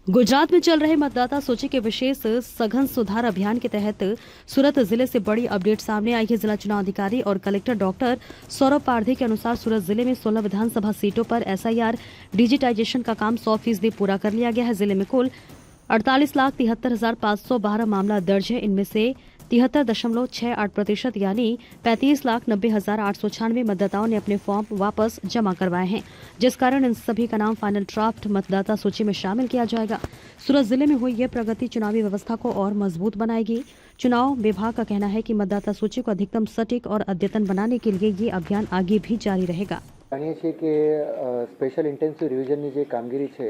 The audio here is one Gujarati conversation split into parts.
गुजरात में चल रहे मतदाता सूची के विशेष सघन सुधार अभियान के तहत सूरत जिले से बड़ी अपडेट सामने आई है। जिला चुनाव अधिकारी और कलेक्टर डॉक्टर सौरभ पारधी के अनुसार सूरत जिले में 16 विधानसभा सीटों पर एसआईआर डिजिटाइजेशन का काम 100% पूरा कर लिया गया है। जिले में कुल 48,73,512 मामला दर्ज है। इनमें से 73.68% यानी 35,90,896 मतदाताओं ने अपने फॉर्म वापस जमा करवाए हैं, जिस कारण इन सभी का नाम फाइनल ड्राफ्ट मतदाता सूची में शामिल किया जाएगा। सूरत जिले में हुई यह प्रगति चुनावी व्यवस्था को और मजबूत बनाएगी। चुनाव विभाग का कहना है कि मतदाता सूची को अधिकतम सटीक और अद्यतन बनाने के लिए ये अभियान आगे भी जारी रहेगा। જાણીએ છીએ કે સ્પેશિયલ ઇન્ટેન્સિવ રિવિઝનની જે કામગીરી છે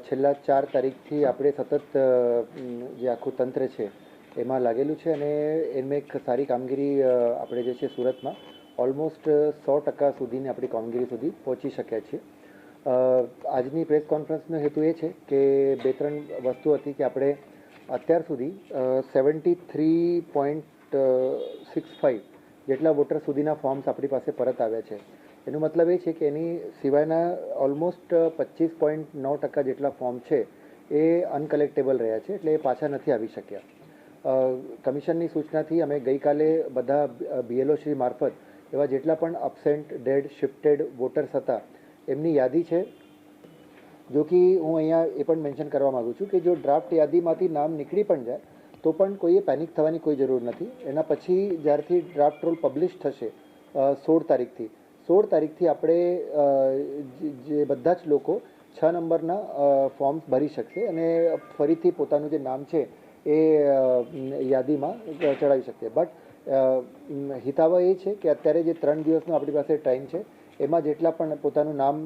છેલ્લા 4 તારીખથી આપણે સતત જે આખું તંત્ર છે એમાં લાગેલું છે અને એમાં એક સારી કામગીરી આપણે જે છે સુરતમાં ઓલમોસ્ટ 100% સુધીની આપણી કામગીરી સુધી પહોંચી શક્યા છીએ। આજની પ્રેસ કોન્ફરન્સનો હેતુ એ છે કે 2-3 વસ્તુ હતી કે આપણે અત્યાર સુધી 73.65 જેટલા વોટર સુધીના ફોર્મ્સ આપણી પાસે પરત આવ્યા છે। એનો મતલબ એ છે કે એની સિવાયના ઓલમોસ્ટ 25.9% જેટલા ફોર્મ છે એ અનકલેક્ટેબલ રહ્યા છે, એટલે એ પાછા નથી આવી શક્યા। કમિશનની સૂચનાથી અમે ગઈકાલે બધા બીએલઓશ્રી મારફત એવા જેટલા પણ અબસેન્ટ, ડેડ, શિફ્ટેડ વોટર્સ હતા એમની યાદી છે। જો કે હું અહીંયા એ પણ મેન્શન કરવા માગું છું કે જો ડ્રાફ્ટ યાદીમાંથી નામ નીકળી પણ જાય તો પણ કોઈએ પેનિક થવાની કોઈ જરૂર નથી। એના પછી જ્યારથી ડ્રાફ્ટ રોલ પબ્લિશ થશે 16 તારીખથી આપણે જે બધા જ લોકો 6 નંબરના ફોર્મ્સ ભરી શકશે અને ફરીથી પોતાનું જે નામ છે એ યાદીમાં ચડાવી શકશે। બટ હિતાવહ એ છે કે અત્યારે જે 3 દિવસનો આપણી પાસે ટાઈમ છે એમાં જેટલા પણ પોતાનું નામ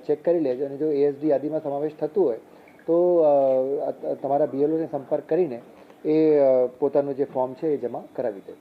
ચેક કરી લેજો અને જો એએસડી યાદીમાં સમાવેશ થતું હોય તો તમારા બીએલઓને સંપર્ક કરીને એ પોતાનું જે ફોર્મ છે એ જમા કરાવી દે।